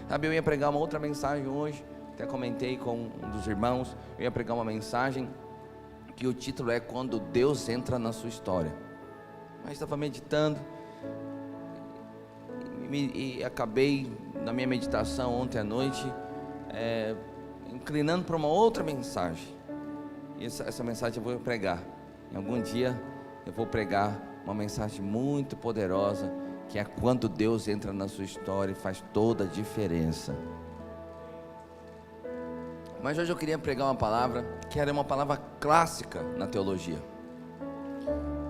Sabe, eu ia pregar uma outra mensagem hoje, até comentei com um dos irmãos, eu ia pregar uma mensagem que o título é Quando Deus Entra na Sua História. Mas estava meditando e acabei na minha meditação ontem à noite inclinando para uma outra mensagem. E essa mensagem eu vou pregar. Em algum dia eu vou pregar uma mensagem muito poderosa, que é quando Deus entra na sua história e faz toda a diferença. Mas hoje eu queria pregar uma palavra que era uma palavra clássica na teologia.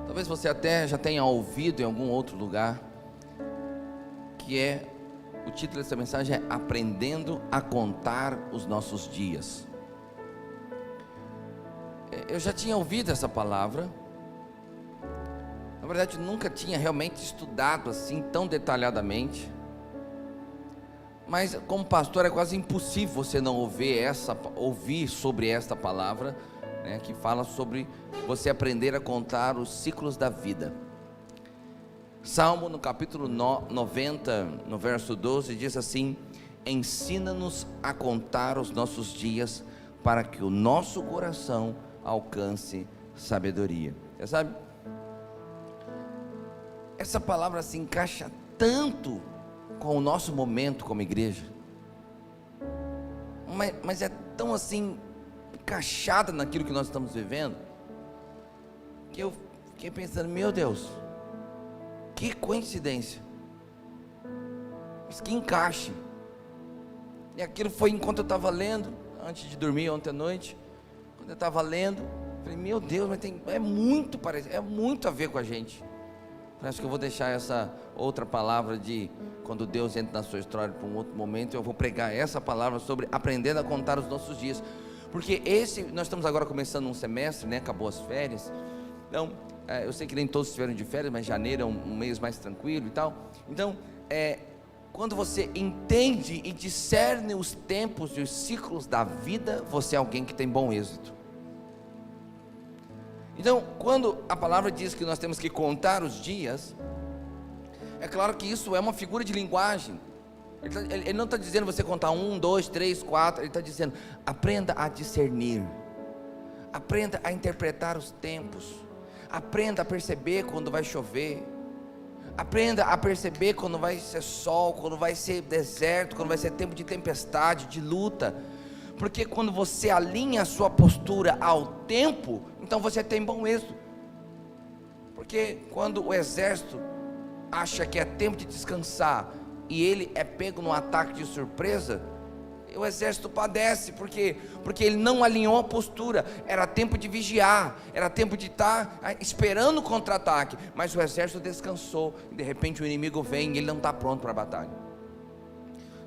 Talvez você até já tenha ouvido em algum outro lugar, que é, o título dessa mensagem é Aprendendo a Contar os Nossos Dias. Eu já tinha ouvido essa palavra. Na verdade, nunca tinha realmente estudado assim tão detalhadamente. Mas como pastor é quase impossível você não ouvir sobre esta palavra, né, que fala sobre você aprender a contar os ciclos da vida. Salmo no capítulo 90, no verso 12, diz assim: ensina-nos a contar os nossos dias, para que o nosso coração alcance sabedoria. Você sabe, essa palavra se encaixa tanto com o nosso momento como igreja, mas é tão assim encaixada naquilo que nós estamos vivendo, que eu fiquei pensando, meu Deus, que coincidência, mas que encaixe. E aquilo foi enquanto eu estava lendo, antes de dormir ontem à noite, quando eu estava lendo, falei, meu Deus, mas é muito parecido, é muito a ver com a gente. Acho que eu vou deixar essa outra palavra de quando Deus entra na sua história para um outro momento. Eu vou pregar essa palavra sobre aprendendo a contar os nossos dias, porque nós estamos agora começando um semestre, né? Acabou as férias. Então, eu sei que nem todos estiveram de férias, mas janeiro é um mês mais tranquilo e tal. Então, quando você entende e discerne os tempos e os ciclos da vida, você é alguém que tem bom êxito. Então, quando a palavra diz que nós temos que contar os dias, é claro que isso é uma figura de linguagem. Ele não está dizendo você contar 1, 2, 3, 4, ele está dizendo, aprenda a discernir, aprenda a interpretar os tempos, aprenda a perceber quando vai chover, aprenda a perceber quando vai ser sol, quando vai ser deserto, quando vai ser tempo de tempestade, de luta. Porque quando você alinha a sua postura ao tempo, então você tem bom êxito. Porque quando o exército acha que é tempo de descansar e ele é pego num ataque de surpresa, o exército padece. Porque ele não alinhou a postura. Era tempo de vigiar, era tempo de estar esperando o contra-ataque, mas o exército descansou e de repente o inimigo vem e ele não está pronto para a batalha.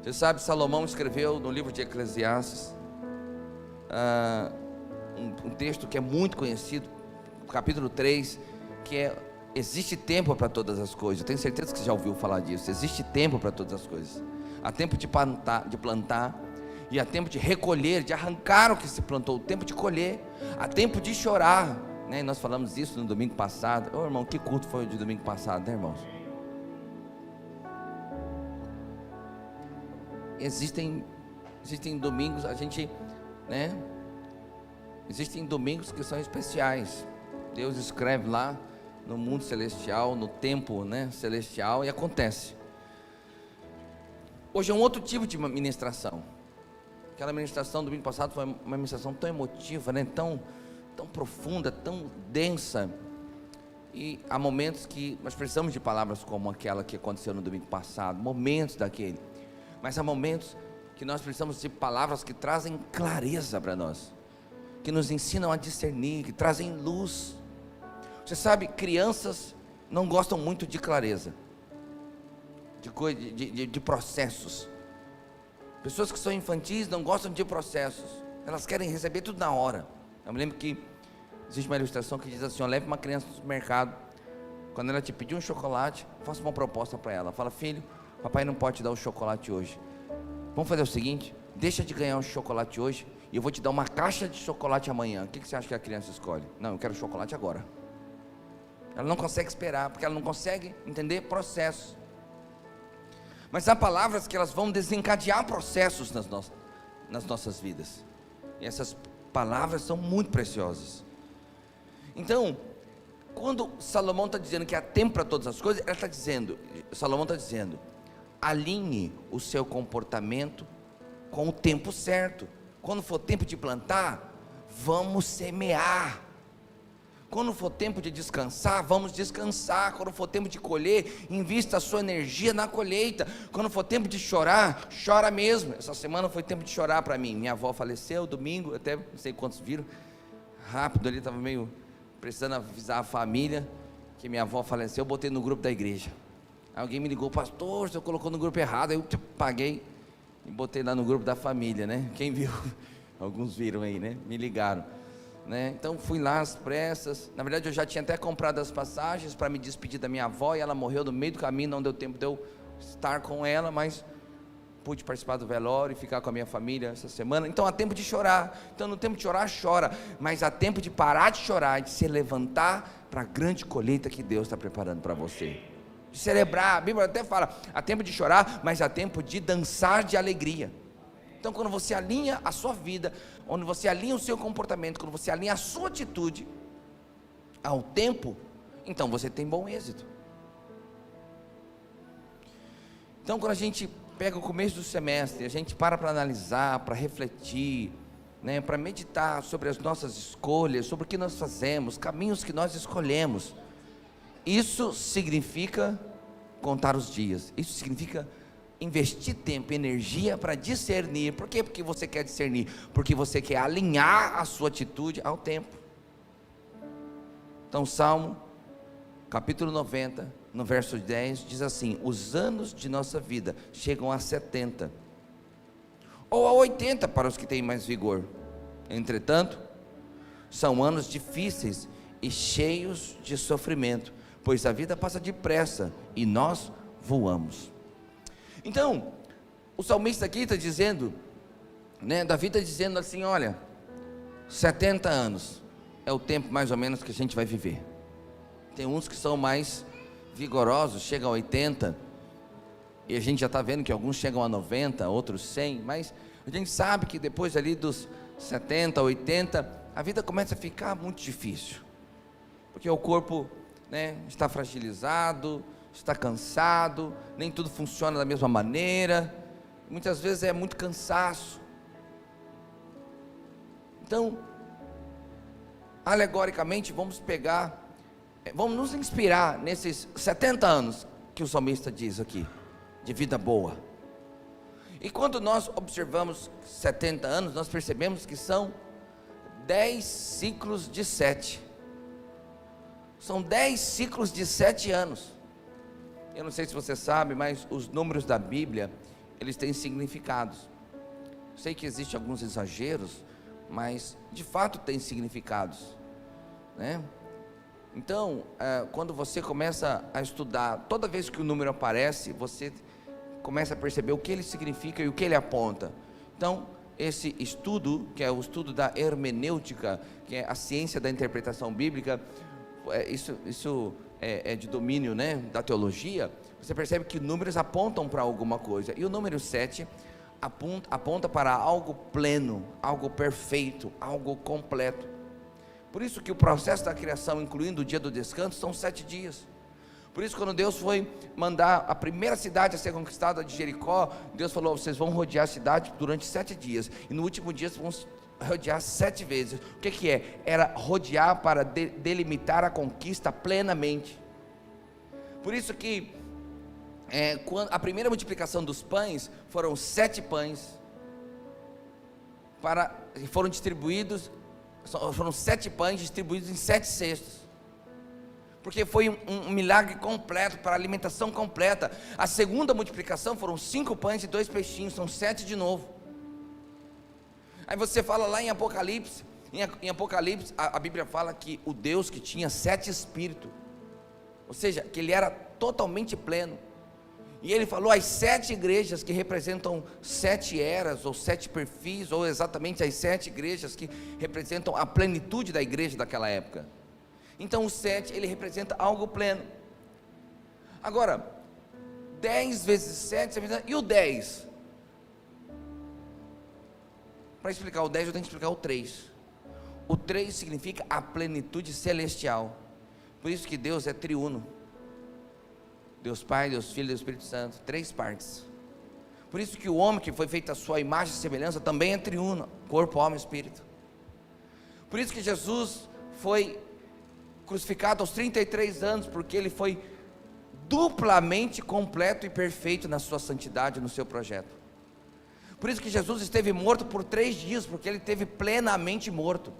Você sabe, Salomão escreveu no livro de Eclesiastes um texto que é muito conhecido, capítulo 3, que é: existe tempo para todas as coisas. Eu tenho certeza que você já ouviu falar disso. Existe tempo para todas as coisas. Há tempo de plantar, e há tempo de recolher, de arrancar o que se plantou, o tempo de colher, há tempo de chorar, né? E nós falamos isso no domingo passado. Ô irmão, que culto foi o de domingo passado, né, irmãos? Existem domingos, a gente, né? Existem domingos que são especiais. Deus escreve lá no mundo celestial, no tempo, né, celestial, e acontece. Hoje é um outro tipo de ministração. Aquela ministração do domingo passado foi uma ministração tão emotiva, né, tão profunda, tão densa. E há momentos que nós precisamos de palavras como aquela que aconteceu no domingo passado, momentos daquele. Mas há momentos que nós precisamos de palavras que trazem clareza para nós, que nos ensinam a discernir, que trazem luz. Você sabe, crianças não gostam muito de clareza, de processos. Pessoas que são infantis não gostam de processos, elas querem receber tudo na hora. Eu me lembro que existe uma ilustração que diz assim: leve uma criança no supermercado, quando ela te pedir um chocolate, faça uma proposta para ela. Fala: filho, papai não pode te dar o chocolate hoje, vamos fazer o seguinte, deixa de ganhar um chocolate hoje, e eu vou te dar uma caixa de chocolate amanhã. O que você acha que a criança escolhe? Não, eu quero chocolate agora. Ela não consegue esperar, porque ela não consegue entender processos. Mas há palavras que elas vão desencadear processos nas nossas vidas. E essas palavras são muito preciosas. Então, quando Salomão está dizendo que há tempo para todas as coisas, Salomão está dizendo, alinhe o seu comportamento com o tempo certo. Quando for tempo de plantar, vamos semear. Quando for tempo de descansar, vamos descansar. Quando for tempo de colher, invista a sua energia na colheita. Quando for tempo de chorar, chora mesmo. Essa semana foi tempo de chorar para mim. Minha avó faleceu domingo, até não sei quantos viram, rápido ali, estava meio precisando avisar a família que minha avó faleceu. Eu botei no grupo da igreja. Alguém me ligou, pastor, você colocou no grupo errado. Aí eu paguei e botei lá no grupo da família, né? Quem viu? Alguns viram aí, né? Me ligaram, né? Então fui lá às pressas. Na verdade eu já tinha até comprado as passagens para me despedir da minha avó, e ela morreu no meio do caminho, não deu tempo de eu estar com ela, mas pude participar do velório e ficar com a minha família essa semana. Então há tempo de chorar. Então no tempo de chorar, chora, mas há tempo de parar de chorar e de se levantar para a grande colheita que Deus está preparando para você, de celebrar. A Bíblia até fala, há tempo de chorar, mas há tempo de dançar de alegria. Então quando você alinha a sua vida, quando você alinha o seu comportamento, quando você alinha a sua atitude ao tempo, então você tem bom êxito. Então quando a gente pega o começo do semestre, a gente para analisar, para refletir, né, para meditar sobre as nossas escolhas, sobre o que nós fazemos, caminhos que nós escolhemos. Isso significa contar os dias, isso significa investir tempo e energia para discernir. Por quê? Porque você quer discernir, porque você quer alinhar a sua atitude ao tempo. Então Salmo, capítulo 90, no verso 10, diz assim: os anos de nossa vida chegam a 70, ou a 80 para os que têm mais vigor. Entretanto, são anos difíceis e cheios de sofrimento, pois a vida passa depressa e nós voamos. Então, o salmista aqui está dizendo, né, Davi está dizendo assim, olha, 70 anos é o tempo mais ou menos que a gente vai viver. Tem uns que são mais vigorosos, chegam a 80, e a gente já está vendo que alguns chegam a 90, outros 100, mas a gente sabe que depois ali dos 70, 80, a vida começa a ficar muito difícil, porque o corpo, né, está fragilizado, está cansado, nem tudo funciona da mesma maneira, muitas vezes é muito cansaço. Então, alegoricamente, vamos nos inspirar nesses 70 anos que o salmista diz aqui, de vida boa. E quando nós observamos 70 anos, nós percebemos que são 10 ciclos de 7. São 10 ciclos de 7 anos. Eu não sei se você sabe, mas os números da Bíblia, eles têm significados. Sei que existem alguns exageros, mas de fato tem significados, né? Então, quando você começa a estudar, toda vez que o número aparece, você começa a perceber o que ele significa e o que ele aponta. Então, esse estudo, que é o estudo da hermenêutica, que é a ciência da interpretação bíblica, isso é de domínio, né, da teologia. Você percebe que números apontam para alguma coisa, e o número 7 aponta para algo pleno, algo perfeito, algo completo. Por isso que o processo da criação, incluindo o dia do descanso, são 7 dias. Por isso, quando Deus foi mandar a primeira cidade a ser conquistada, de Jericó, Deus falou, vocês vão rodear a cidade durante 7 dias, e no último dia vocês vão rodear 7 vezes. O que é? Era rodear para delimitar a conquista plenamente. Por isso que quando a primeira multiplicação dos pães, foram 7 pães, foram distribuídos, foram 7 pães distribuídos em 7 cestos, porque foi um milagre completo, para a alimentação completa. A segunda multiplicação foram 5 pães e 2 peixinhos, são 7 de novo. Aí você fala lá em Apocalipse, a Bíblia fala que o Deus que tinha 7 espíritos, ou seja, que ele era totalmente pleno, e ele falou as 7 igrejas que representam 7 eras, ou 7 perfis, ou exatamente as 7 igrejas que representam a plenitude da igreja daquela época. Então o 7, ele representa algo pleno. Agora, 10 vezes 7, e o 10? Para explicar o 10, eu tenho que explicar o 3. O 3 significa a plenitude celestial. Por isso que Deus é triuno. Deus Pai, Deus Filho e Deus Espírito Santo, 3 partes. Por isso que o homem que foi feito à sua imagem e semelhança também é triuno, corpo, alma e espírito. Por isso que Jesus foi crucificado aos 33 anos, porque ele foi duplamente completo e perfeito na sua santidade, no seu projeto. Por isso que Jesus esteve morto por 3 dias, porque ele esteve plenamente morto,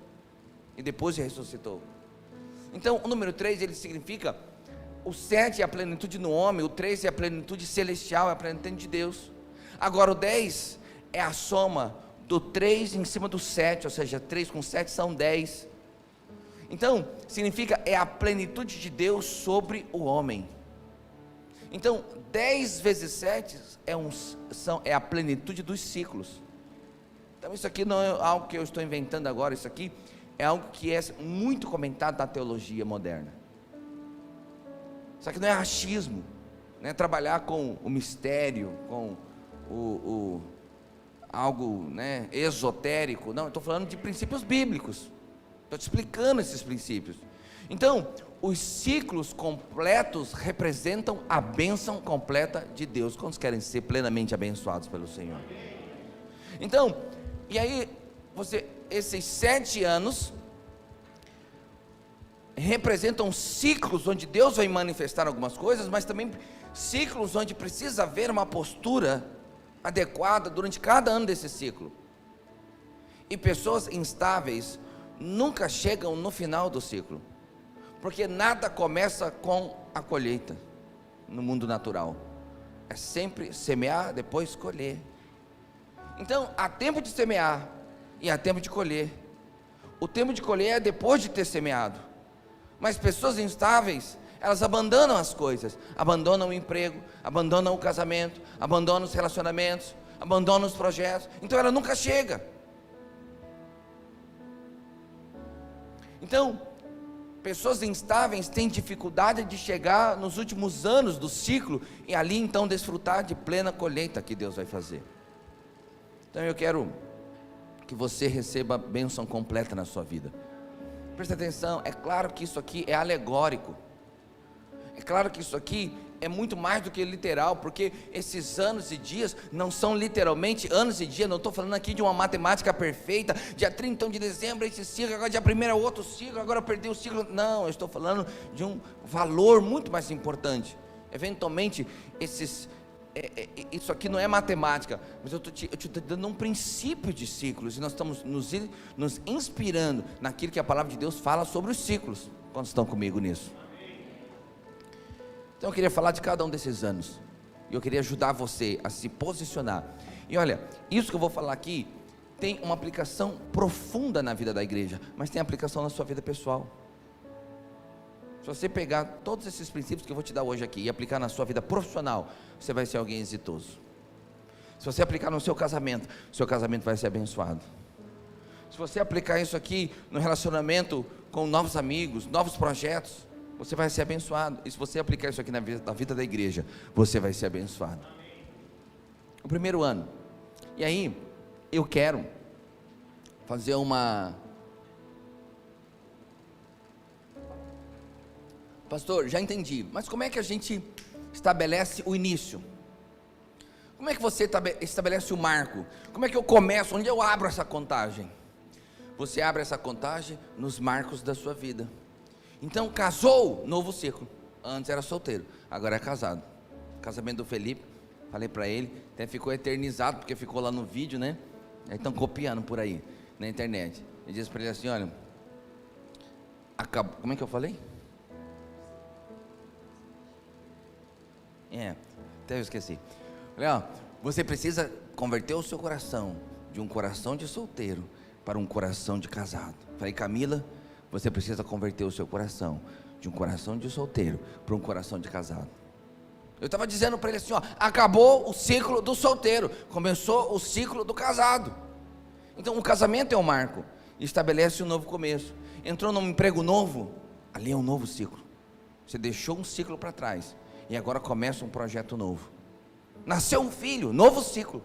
e depois ressuscitou. Então o número 3, ele significa, o 7 é a plenitude no homem, o 3 é a plenitude celestial, é a plenitude de Deus. Agora o 10 é a soma do 3 em cima do 7, ou seja, 3 com 7 são 10. Então, significa, é a plenitude de Deus sobre o homem. Então, 10 vezes 7 é a plenitude dos ciclos. Então isso aqui não é algo que eu estou inventando agora, isso aqui é algo que é muito comentado na teologia moderna. Isso aqui não é achismo, não é trabalhar com o mistério, com algo, né, esotérico. Não, eu estou falando de princípios bíblicos. Estou te explicando esses princípios. Então, os ciclos completos representam a bênção completa de Deus. Quantos querem ser plenamente abençoados pelo Senhor? Então, e aí, esses 7 anos representam ciclos onde Deus vai manifestar algumas coisas, mas também ciclos onde precisa haver uma postura adequada durante cada ano desse ciclo. E pessoas instáveis nunca chegam no final do ciclo, porque nada começa com a colheita no mundo natural. É sempre semear, depois colher. Então há tempo de semear e há tempo de colher. O tempo de colher é depois de ter semeado. Mas pessoas instáveis, elas abandonam as coisas, abandonam o emprego, abandonam o casamento, abandonam os relacionamentos, abandonam os projetos. Então ela nunca chega. Então, pessoas instáveis têm dificuldade de chegar nos últimos anos do ciclo e ali então desfrutar de plena colheita que Deus vai fazer. Então eu quero que você receba a bênção completa na sua vida. Presta atenção, é claro que isso aqui é alegórico. É claro que isso aqui é muito mais do que literal, porque esses anos e dias não são literalmente anos e dias. Não estou falando aqui de uma matemática perfeita, dia 30 de dezembro esse ciclo, agora dia 1º é outro ciclo, agora eu perdi o ciclo. Não, eu estou falando de um valor muito mais importante. Eventualmente, isso aqui não é matemática, mas eu estou te dando um princípio de ciclos, e nós estamos nos inspirando naquilo que a palavra de Deus fala sobre os ciclos. Quantos estão comigo nisso? Então eu queria falar de cada um desses anos, e eu queria ajudar você a se posicionar. E olha, isso que eu vou falar aqui tem uma aplicação profunda na vida da igreja, mas tem aplicação na sua vida pessoal. Se você pegar todos esses princípios que eu vou te dar hoje aqui e aplicar na sua vida profissional, você vai ser alguém exitoso. Se você aplicar no seu casamento vai ser abençoado. Se você aplicar isso aqui no relacionamento com novos amigos, novos projetos, você vai ser abençoado. E se você aplicar isso aqui na vida da igreja, você vai ser abençoado. O primeiro ano. E aí, eu quero fazer Pastor, já entendi, mas como é que a gente estabelece o início? Como é que você estabelece o marco? Como é que eu começo? Onde eu abro essa contagem? Você abre essa contagem nos marcos da sua vida. Então, casou, novo ciclo. Antes era solteiro, agora é casado. Casamento do Felipe, falei para ele, até ficou eternizado, porque ficou lá no vídeo, né? Aí estão copiando por aí, na internet. Eu disse para ele assim, olha, como é que eu falei? Até eu esqueci. Olha, você precisa converter o seu coração de um coração de solteiro para um coração de casado. Falei, Camila, você precisa converter o seu coração de um coração de solteiro para um coração de casado. Eu estava dizendo para ele assim, acabou o ciclo do solteiro, começou o ciclo do casado. Então o casamento é um marco, estabelece um novo começo. Entrou num emprego novo, ali é um novo ciclo. Você deixou um ciclo para trás e agora começa um projeto novo. Nasceu um filho, novo ciclo.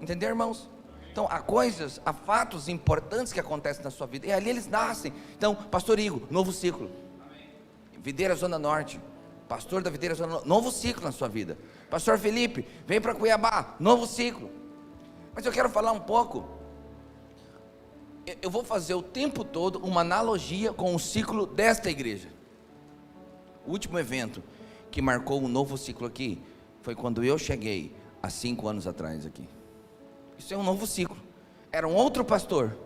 Entendeu, irmãos? Então, há fatos importantes que acontecem na sua vida, e ali eles nascem. Então, pastor Igor, novo ciclo. Videira Zona Norte, pastor da Videira Zona Norte, novo ciclo na sua vida. Pastor Felipe, vem para Cuiabá, novo ciclo. Mas eu quero falar um pouco, eu vou fazer o tempo todo uma analogia com o ciclo desta igreja. O último evento que marcou um novo ciclo aqui, foi quando eu cheguei, há 5 anos atrás aqui. Isso é um novo ciclo. Era um outro pastor,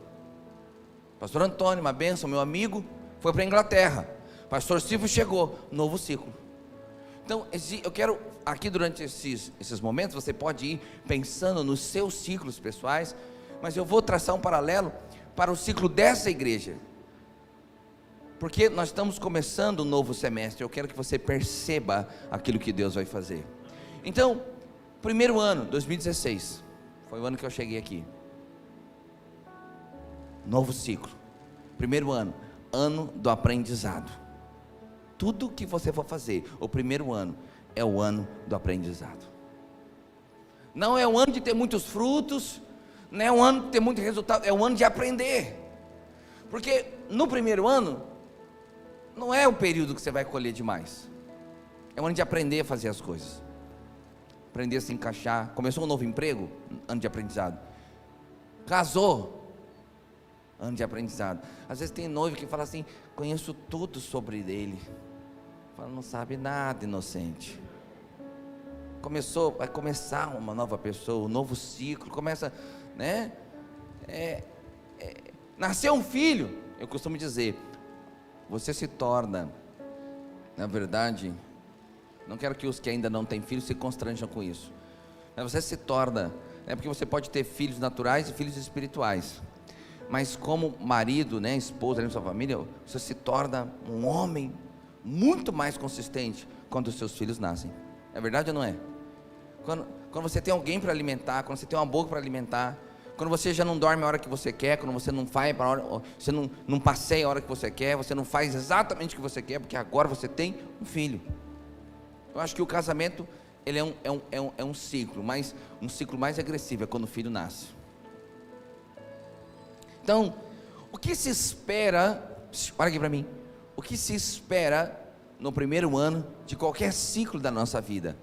pastor Antônio, uma bênção, meu amigo, foi para a Inglaterra. Pastor Silvio chegou, novo ciclo. Então, eu quero, aqui durante esses momentos, você pode ir pensando nos seus ciclos pessoais, mas eu vou traçar um paralelo para o ciclo dessa igreja, porque nós estamos começando um novo semestre. Eu quero que você perceba aquilo que Deus vai fazer. Então, primeiro ano, 2016, foi o ano que eu cheguei aqui. Novo ciclo. Primeiro ano, ano do aprendizado. Tudo que você for fazer, o primeiro ano é o ano do aprendizado. Não é o ano de ter muitos frutos, não é o ano de ter muito resultado, é o ano de aprender. Porque no primeiro ano, não é o período que você vai colher demais. É o ano de aprender a fazer as coisas. Aprender a se encaixar. Começou um novo emprego, ano de aprendizado. Casou, ano de aprendizado. Às vezes tem noivo que fala assim: conheço tudo sobre ele. Fala, não sabe nada, inocente. Vai começar uma nova pessoa, um novo ciclo. Começa, né? Nasceu um filho. Eu costumo dizer, você se torna, na verdade, não quero que os que ainda não têm filhos se constranjam com isso, mas você se torna, porque você pode ter filhos naturais e filhos espirituais, mas como marido, esposa na sua família, você se torna um homem muito mais consistente quando os seus filhos nascem. É verdade ou não é? Quando você tem alguém para alimentar, quando você tem uma boca para alimentar, quando você já não dorme a hora que você quer, quando você não faz você não passeia a hora que você quer, você não faz exatamente o que você quer, porque agora você tem um filho. Eu acho que o casamento, ele é um ciclo, mas um ciclo mais agressivo é quando o filho nasce. Então, o que se espera, olha aqui para mim, o que se espera no primeiro ano de qualquer ciclo da nossa vida?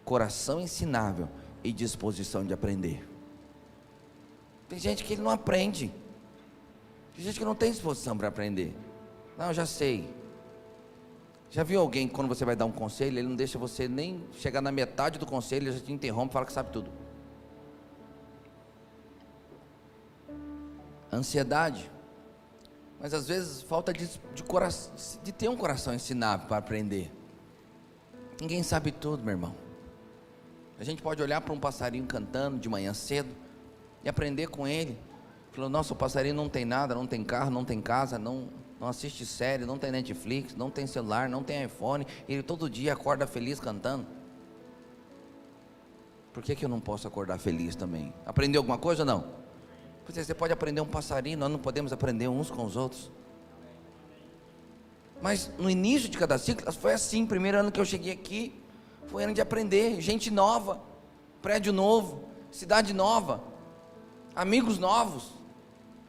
Coração ensinável e disposição de aprender. Tem gente que ele não aprende, tem gente que não tem disposição para aprender. Não, eu já sei. Já viu alguém que quando você vai dar um conselho, ele não deixa você nem chegar na metade do conselho, ele já te interrompe e fala que sabe tudo. Ansiedade, mas às vezes falta de ter um coração ensinável para aprender. Ninguém sabe tudo, meu irmão. A gente pode olhar para um passarinho cantando de manhã cedo e aprender com ele. Falou, nossa, o passarinho não tem nada, não tem carro, não tem casa, não assiste série, não tem Netflix, não tem celular, não tem iPhone, ele todo dia acorda feliz cantando. Por que eu não posso acordar feliz também? Aprendeu alguma coisa ou não? Você pode aprender um passarinho, nós não podemos aprender uns com os outros. Mas no início de cada ciclo, foi assim, primeiro ano que eu cheguei aqui, foi ano de aprender, gente nova, prédio novo, cidade nova, amigos novos,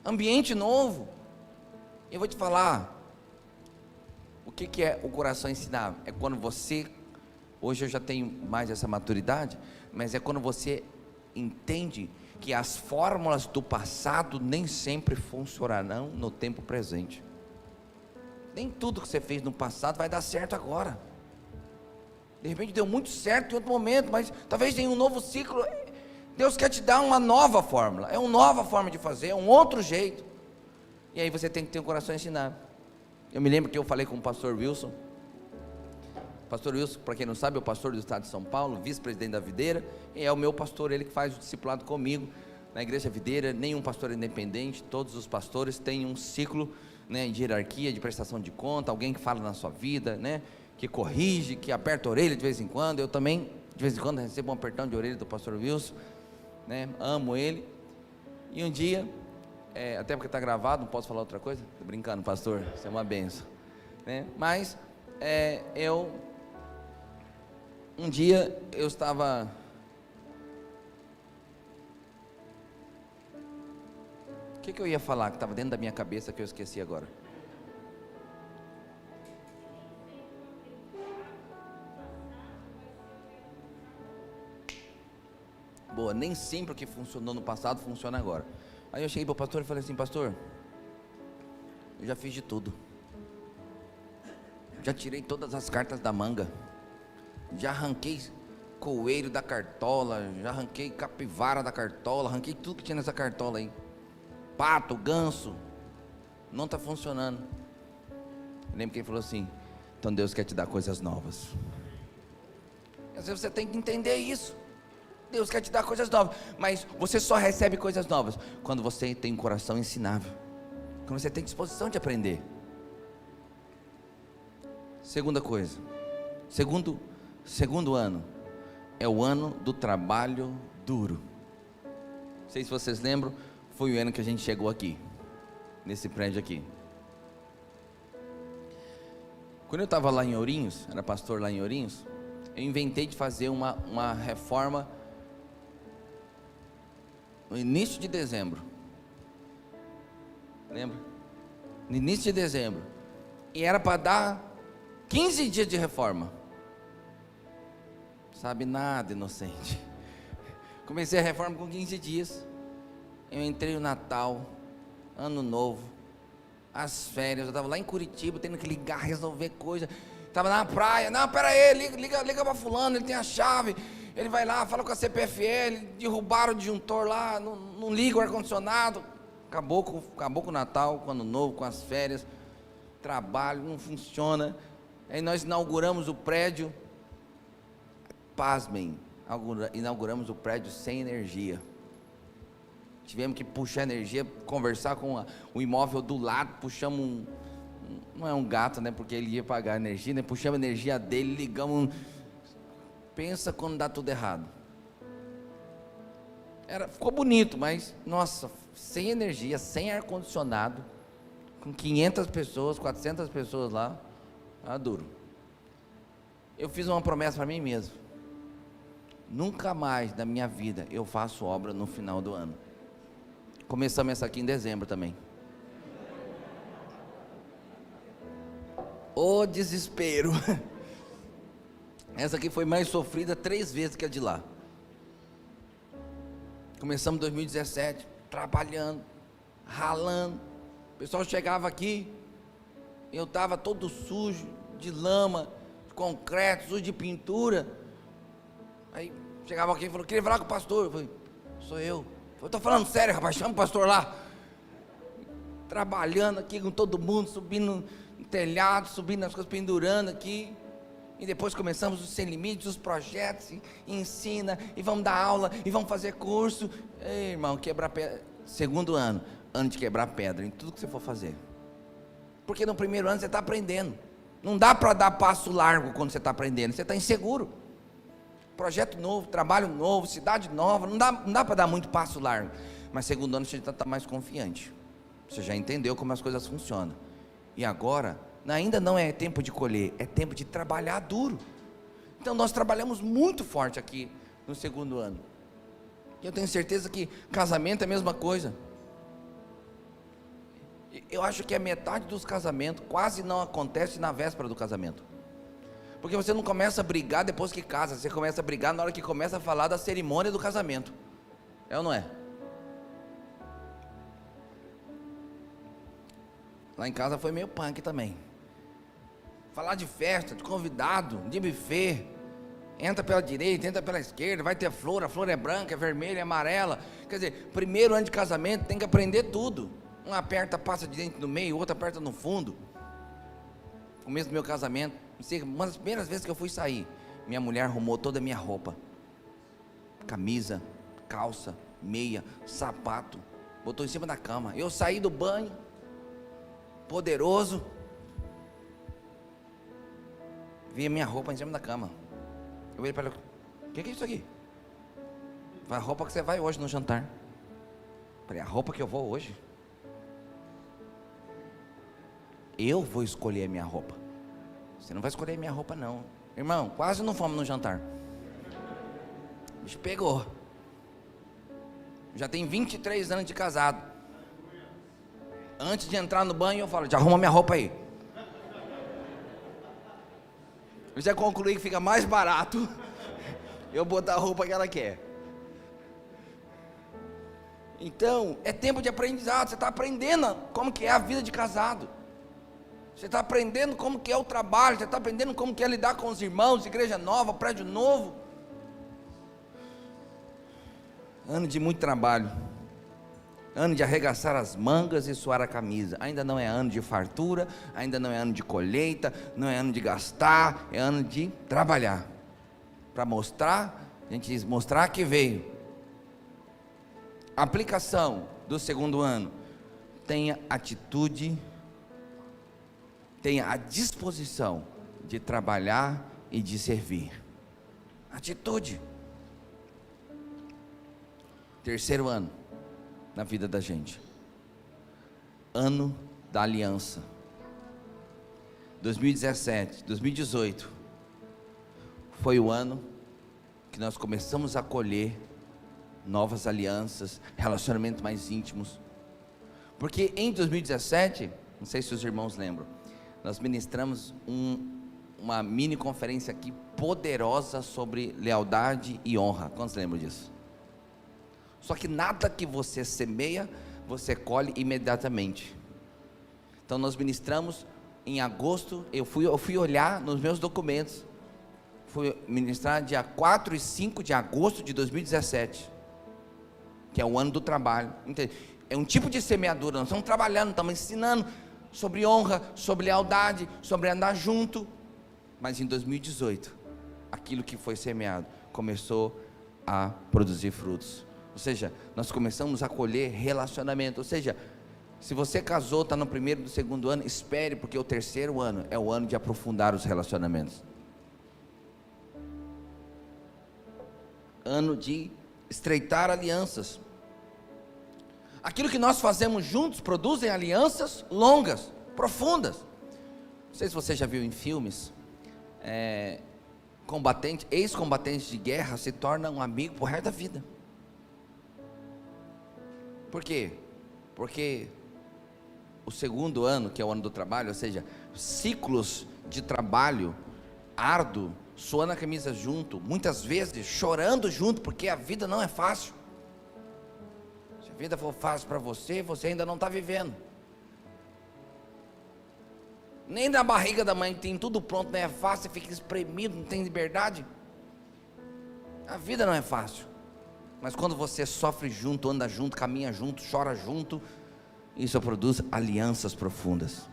ambiente novo. Eu vou te falar, o que é o coração ensinável? É quando você, hoje eu já tenho mais essa maturidade, mas é quando você entende que as fórmulas do passado nem sempre funcionarão no tempo presente. Nem tudo que você fez no passado vai dar certo agora. De repente deu muito certo em outro momento, mas talvez tenha um novo ciclo. Deus quer te dar uma nova fórmula, é uma nova forma de fazer, é um outro jeito. E aí você tem que ter um coração ensinado. Eu me lembro que eu falei com o pastor Wilson. Pastor Wilson, para quem não sabe, é o pastor do estado de São Paulo, vice-presidente da Videira, e é o meu pastor, ele que faz o discipulado comigo na igreja Videira. Nenhum pastor é independente, todos os pastores têm um ciclo, de hierarquia, de prestação de conta, alguém que fala na sua vida, que corrige, que aperta a orelha de vez em quando. Eu também, de vez em quando, recebo um apertão de orelha do pastor Wilson, amo ele. E um dia, até porque está gravado, não posso falar outra coisa, estou brincando, pastor, isso é uma benção, mas Um dia eu estava... O que eu ia falar que estava dentro da minha cabeça que eu esqueci agora? Boa, nem sempre o que funcionou no passado funciona agora. Aí eu cheguei para o pastor e falei assim: pastor, eu já fiz de tudo. Já tirei todas as cartas da manga. Já arranquei coelho da cartola. Já arranquei capivara da cartola. Arranquei tudo que tinha nessa cartola aí. Pato, ganso. Não está funcionando. Eu lembro que ele falou assim: então Deus quer te dar coisas novas. Às vezes você tem que entender isso. Deus quer te dar coisas novas, mas você só recebe coisas novas quando você tem um coração ensinável, quando você tem disposição de aprender. Segunda coisa, segundo ano é o ano do trabalho duro. Não sei se vocês lembram, foi o ano que a gente chegou aqui, nesse prédio aqui. Quando eu estava lá em Ourinhos, era pastor lá em Ourinhos, eu inventei de fazer uma reforma no início de dezembro. Lembra? No início de dezembro. E era para dar 15 dias de reforma. Sabe nada, inocente. Comecei a reforma com 15 dias. Eu entrei no Natal, Ano Novo, as férias. Eu estava lá em Curitiba, tendo que ligar, resolver coisa. Estava na praia. Não, pera aí, liga para fulano, ele tem a chave. Ele vai lá, fala com a CPFL, derrubaram o disjuntor lá, não liga o ar-condicionado. Acabou com o Natal, com o Ano Novo, com as férias. Trabalho, não funciona. Aí nós inauguramos o prédio. Pasmem, inauguramos o prédio sem energia. Tivemos que puxar energia, conversar com o imóvel do lado, puxamos não é um gato, né, porque ele ia pagar energia, né, puxamos a energia dele, ligamos. Pensa quando dá tudo errado. Ficou bonito, mas, nossa, sem energia, sem ar-condicionado, com 500 pessoas, 400 pessoas lá, duro. Eu fiz uma promessa para mim mesmo: nunca mais na minha vida eu faço obra no final do ano. Começamos essa aqui em dezembro também. Ô desespero! Essa aqui foi mais sofrida 3 vezes que a de lá. Começamos em 2017, trabalhando, ralando. O pessoal chegava aqui, eu estava todo sujo, de lama, de concreto, sujo de pintura. Aí chegava aqui e falou: queria falar com o pastor. Eu falei: sou eu. Eu estou falando sério, rapaz, chama o pastor lá. Trabalhando aqui com todo mundo, subindo no telhado, subindo as coisas, pendurando aqui. E depois começamos os Sem Limites, os projetos, e ensina, e vamos dar aula, e vamos fazer curso. Ei, irmão, quebrar pedra. Segundo ano de quebrar pedra em tudo que você for fazer. Porque no primeiro ano você está aprendendo. Não dá para dar passo largo quando você está aprendendo, você está inseguro. Projeto novo, trabalho novo, cidade nova, não dá para dar muito passo largo. Mas segundo ano você já está mais confiante. Você já entendeu como as coisas funcionam. E agora, ainda não é tempo de colher, é tempo de trabalhar duro. Então nós trabalhamos muito forte aqui no segundo ano. Eu tenho certeza que casamento é a mesma coisa. Eu acho que a metade dos casamentos quase não acontece na véspera do casamento. Porque você não começa a brigar depois que casa, você começa a brigar na hora que começa a falar da cerimônia do casamento. É ou não é? Lá em casa foi meio punk também. Falar de festa, de convidado, de buffet. Entra pela direita, entra pela esquerda, vai ter flor, a flor é branca, é vermelha, é amarela. Quer dizer, primeiro ano de casamento tem que aprender tudo. Um aperta, passa de dentro no meio, outro aperta no fundo. No começo do meu casamento, uma das primeiras vezes que eu fui sair, minha mulher arrumou toda a minha roupa. Camisa, calça, meia, sapato. Botou em cima da cama. Eu saí do banho, poderoso. Vi a minha roupa em cima da cama. Eu olhei para ela: o que é isso aqui? Foi a roupa que você vai hoje no jantar. Falei: a roupa que eu vou hoje? Eu vou escolher a minha roupa. Você não vai escolher a minha roupa não. Irmão, quase não fomos no jantar. O bicho pegou. Já tem 23 anos de casado. Antes de entrar no banho, eu falo, já arruma minha roupa aí. Eu já concluí que fica mais barato eu botar a roupa que ela quer. Então, é tempo de aprendizado. Você está aprendendo como que é a vida de casado. Você está aprendendo como que é o trabalho. Você está aprendendo como que é lidar com os irmãos, igreja nova, prédio novo. Ano de muito trabalho. Ano de arregaçar as mangas e suar a camisa. Ainda não é ano de fartura, ainda não é ano de colheita, não é ano de gastar, é ano de trabalhar. Para mostrar, a gente diz, mostrar que veio. Aplicação do segundo ano. Tenha atitude, tenha a disposição de trabalhar e de servir. Atitude. Terceiro ano na vida da gente. Ano da aliança. 2017, 2018 foi o ano que nós começamos a colher novas alianças, relacionamentos mais íntimos. Porque em 2017, não sei se os irmãos lembram, nós ministramos uma mini conferência aqui poderosa sobre lealdade e honra. Quantos lembram disso? Só que nada que você semeia, você colhe imediatamente. Então nós ministramos em agosto, eu fui olhar nos meus documentos, fui ministrar dia 4 e 5 de agosto de 2017, que é o ano do trabalho. Entende? É um tipo de semeadura, nós estamos trabalhando, estamos ensinando sobre honra, sobre lealdade, sobre andar junto. Mas em 2018, aquilo que foi semeado começou a produzir frutos. Ou seja, nós começamos a colher relacionamento. Ou seja, se você casou, está no primeiro do segundo ano, espere, porque o terceiro ano é o ano de aprofundar os relacionamentos. Ano de estreitar alianças. Aquilo que nós fazemos juntos produzem alianças longas, profundas. Não sei se você já viu em filmes, ex-combatentes de guerra se tornam um amigo por resto da vida. Por quê? Porque o segundo ano, que é o ano do trabalho, ou seja, ciclos de trabalho árduo, suando a camisa junto, muitas vezes chorando junto, porque a vida não é fácil. Se a vida for fácil para você, você ainda não está vivendo. Nem na barriga da mãe tem tudo pronto, não é fácil, você fica espremido, não tem liberdade. A vida não é fácil. Mas quando você sofre junto, anda junto, caminha junto, chora junto, isso produz alianças profundas.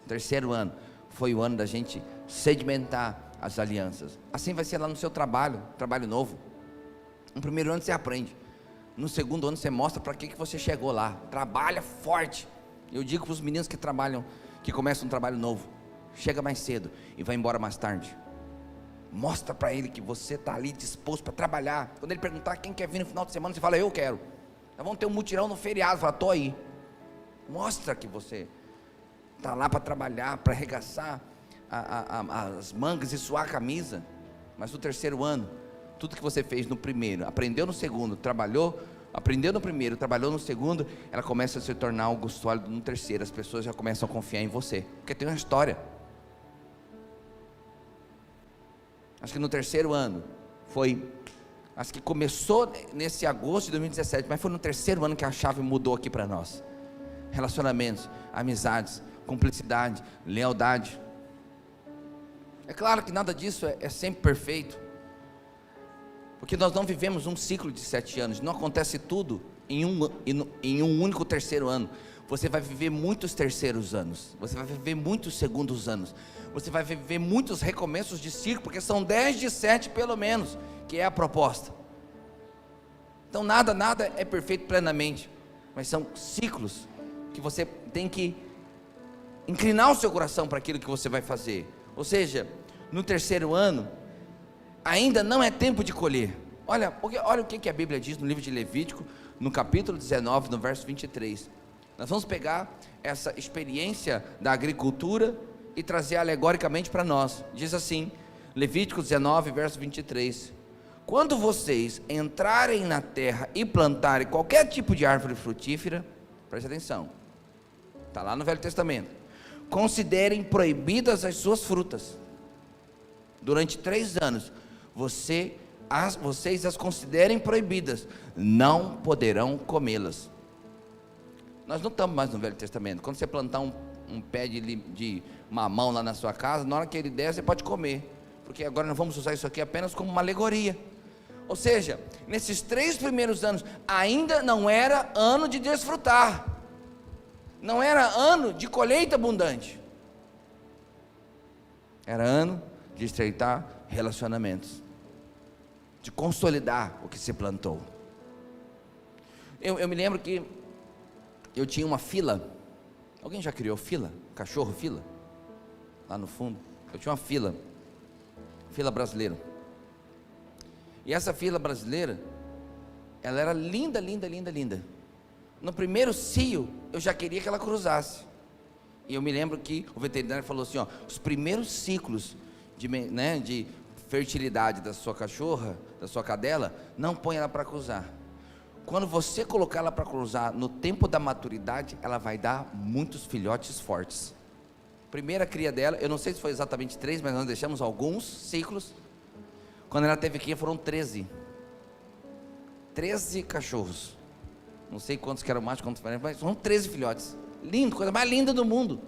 O terceiro ano foi o ano da gente sedimentar as alianças. Assim vai ser lá no seu trabalho novo. No primeiro ano você aprende. No segundo ano você mostra para que você chegou lá. Trabalha forte. Eu digo para os meninos que trabalham, que começam um trabalho novo, chega mais cedo e vai embora mais tarde. Mostra para ele que você está ali disposto para trabalhar. Quando ele perguntar quem quer vir no final de semana, você fala, eu quero. Nós vamos ter um mutirão no feriado, fala, estou aí. Mostra que você está lá para trabalhar, para arregaçar as mangas e suar a camisa. Mas no terceiro ano, tudo que você fez no primeiro, aprendeu no segundo, trabalhou, aprendeu no primeiro, trabalhou no segundo, ela começa a se tornar algo sólido no terceiro. As pessoas já começam a confiar em você, porque tem uma história. Acho que no terceiro ano, acho que começou nesse agosto de 2017, mas foi no terceiro ano que a chave mudou aqui para nós. Relacionamentos, amizades, cumplicidade, lealdade. É claro que nada disso é sempre perfeito, porque nós não vivemos um ciclo de 7 anos, não acontece tudo em um único terceiro ano. Você vai viver muitos terceiros anos, você vai viver muitos segundos anos, você vai viver muitos recomeços de ciclo, porque são 10 de 7 pelo menos, que é a proposta. Então nada é perfeito plenamente, mas são ciclos que você tem que inclinar o seu coração para aquilo que você vai fazer. Ou seja, no terceiro ano ainda não é tempo de colher. Olha o que a Bíblia diz no livro de Levítico, no capítulo 19, no verso 23. Nós vamos pegar essa experiência da agricultura e trazer alegoricamente para nós. Diz assim, Levítico 19, verso 23. Quando vocês entrarem na terra e plantarem qualquer tipo de árvore frutífera, preste atenção, está lá no Velho Testamento, considerem proibidas as suas frutas. Durante 3 anos, vocês as considerem proibidas, não poderão comê-las. Nós não estamos mais no Velho Testamento. Quando você plantar um pé de mamão lá na sua casa, na hora que ele der, você pode comer, porque agora nós vamos usar isso aqui apenas como uma alegoria. Ou seja, nesses 3 primeiros anos, ainda não era ano de desfrutar, não era ano de colheita abundante, era ano de estreitar relacionamentos, de consolidar o que se plantou. Eu me lembro que eu tinha uma fila. Alguém já criou fila? Cachorro fila? Lá no fundo, eu tinha uma fila brasileira. E essa fila brasileira, ela era linda, linda, linda, linda. No primeiro cio, eu já queria que ela cruzasse. E eu me lembro que o veterinário falou assim, os primeiros ciclos de fertilidade da sua cachorra, da sua cadela, não põe ela para cruzar. Quando você colocar ela para cruzar, no tempo da maturidade, ela vai dar muitos filhotes fortes. Primeira cria dela, eu não sei se foi exatamente 3, mas nós deixamos alguns ciclos. Quando ela teve cria foram 13 cachorros, não sei quantos que eram machos, quantos eram, mas são 13 filhotes, lindo, coisa mais linda do mundo,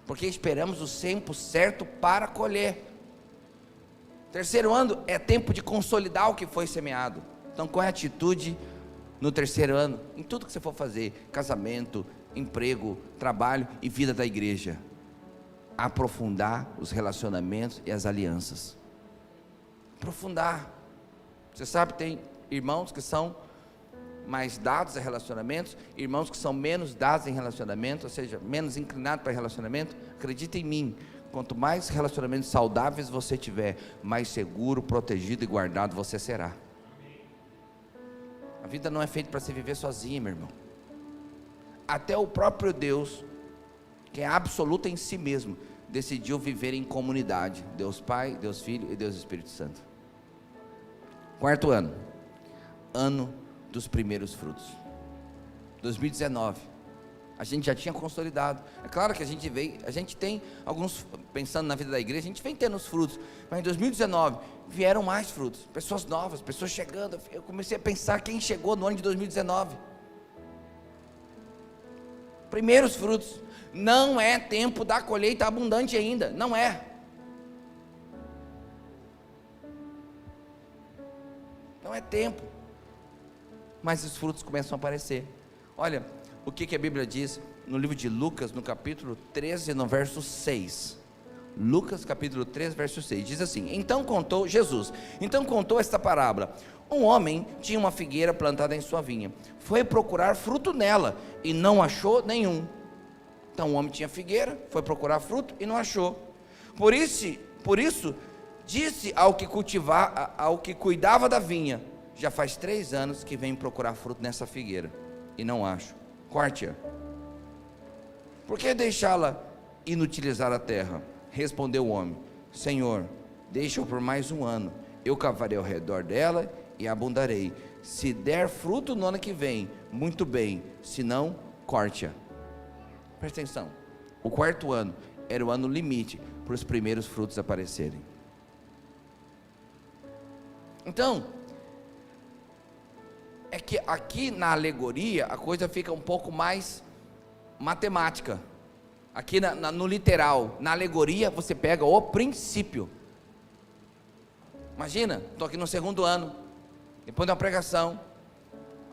porque esperamos o tempo certo para colher. Terceiro ano é tempo de consolidar o que foi semeado. Então qual é a atitude no terceiro ano? Em tudo que você for fazer, casamento, emprego, trabalho e vida da igreja, aprofundar os relacionamentos e as alianças. Aprofundar. Você sabe, tem irmãos que são mais dados a relacionamentos, irmãos que são menos dados em relacionamento, ou seja, menos inclinados para relacionamento. Acredita em mim, quanto mais relacionamentos saudáveis você tiver, mais seguro, protegido e guardado você será. A vida não é feita para se viver sozinho, meu irmão. Até o próprio Deus, que é absoluto em si mesmo, decidiu viver em comunidade. Deus Pai, Deus Filho e Deus Espírito Santo. Quarto ano, ano dos primeiros frutos. 2019, a gente já tinha consolidado. É claro que a gente tem alguns, pensando na vida da igreja, a gente vem tendo os frutos, mas em 2019 vieram mais frutos, pessoas novas, pessoas chegando. Eu comecei a pensar quem chegou no ano de 2019. Primeiros frutos. Não é tempo da colheita abundante ainda, não é. Não é tempo, mas os frutos começam a aparecer. Olha o que a Bíblia diz no livro de Lucas, no capítulo 13, no verso 6. Lucas capítulo 13, verso 6, diz assim: Então contou esta parábola. Um homem tinha uma figueira plantada em sua vinha, foi procurar fruto nela e não achou nenhum. Então o homem tinha figueira, foi procurar fruto e não achou. Por isso disse ao que cuidava da vinha: já faz 3 anos que venho procurar fruto nessa figueira e não acho. Corte-a. Por que deixá-la inutilizar a terra? Respondeu o homem: Senhor, deixa-o por mais 1 ano, eu cavarei ao redor dela e abundarei. Se der fruto no ano que vem, muito bem, se não, corte-a. Presta atenção, o 4º ano era o ano limite para os primeiros frutos aparecerem. Então, é que aqui na alegoria a coisa fica um pouco mais matemática. Aqui no literal, na alegoria você pega o princípio. Imagina, estou aqui no 2º ano, depois de uma pregação,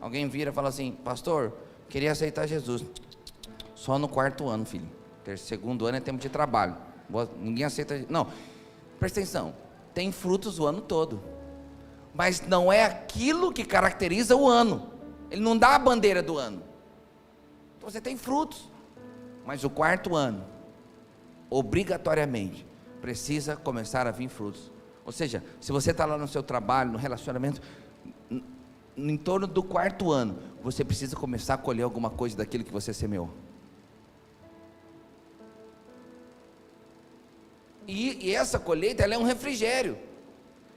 alguém vira e fala assim: pastor, queria aceitar Jesus. Só no 4º ano, filho. 2º ano é tempo de trabalho. Ninguém aceita. Não, presta atenção. Tem frutos o ano todo, mas não é aquilo que caracteriza o ano. Ele não dá a bandeira do ano. Então você tem frutos, mas o 4º ano, obrigatoriamente, precisa começar a vir frutos. Ou seja, se você está lá no seu trabalho, no relacionamento, em torno do 4º ano, você precisa começar a colher alguma coisa daquilo que você semeou. E essa colheita, ela é um refrigério.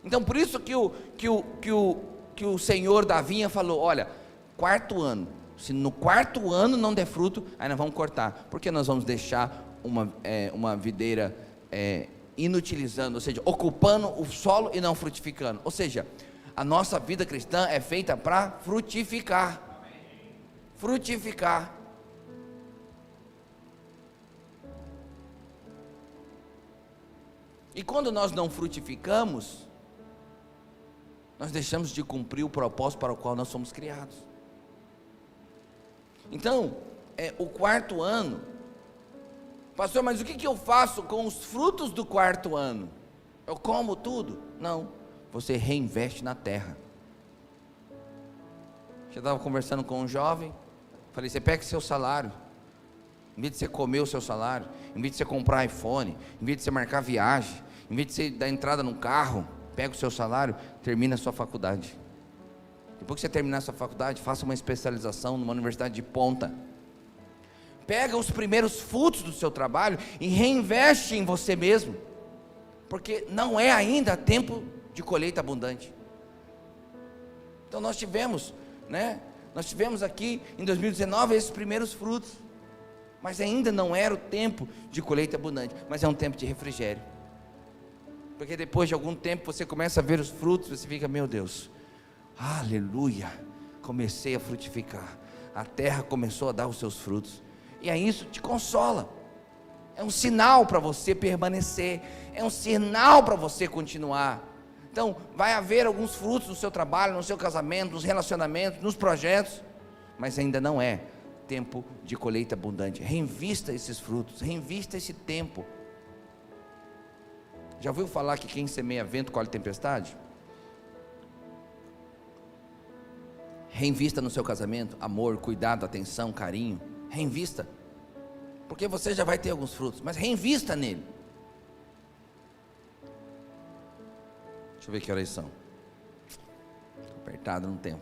Então por isso que o senhor da vinha falou: olha, quarto ano, se no quarto ano não der fruto, aí nós vamos cortar, porque nós vamos deixar uma videira inutilizando, ou seja, ocupando o solo e não frutificando. Ou seja, a nossa vida cristã é feita para frutificar. Frutificar. E quando nós não frutificamos, nós deixamos de cumprir o propósito para o qual nós somos criados. Então, o quarto ano, pastor, mas o que eu faço com os frutos do quarto ano? Eu como tudo? Não, você reinveste na terra. Eu estava conversando com um jovem, falei: você pega seu salário, em vez de você comer o seu salário, em vez de você comprar iPhone, em vez de você marcar viagem, em vez de você dar entrada num carro, pega o seu salário, termina a sua faculdade. Depois que você terminar a sua faculdade, faça uma especialização numa universidade de ponta. Pega os primeiros frutos do seu trabalho e reinveste em você mesmo, porque não é ainda tempo de colheita abundante. Então nós tivemos aqui em 2019 esses primeiros frutos, mas ainda não era o tempo de colheita abundante, mas é um tempo de refrigério, porque depois de algum tempo você começa a ver os frutos, você fica: meu Deus, aleluia, comecei a frutificar, a terra começou a dar os seus frutos, e aí isso te consola, é um sinal para você permanecer, é um sinal para você continuar. Então vai haver alguns frutos no seu trabalho, no seu casamento, nos relacionamentos, nos projetos, mas ainda não é tempo de colheita abundante. Reinvista esses frutos, reinvista esse tempo. Já ouviu falar que quem semeia vento colhe tempestade? Reinvista no seu casamento, amor, cuidado, atenção, carinho. Reinvista, porque você já vai ter alguns frutos, mas reinvista nele. Deixa eu ver que horas são. Estou apertado no tempo.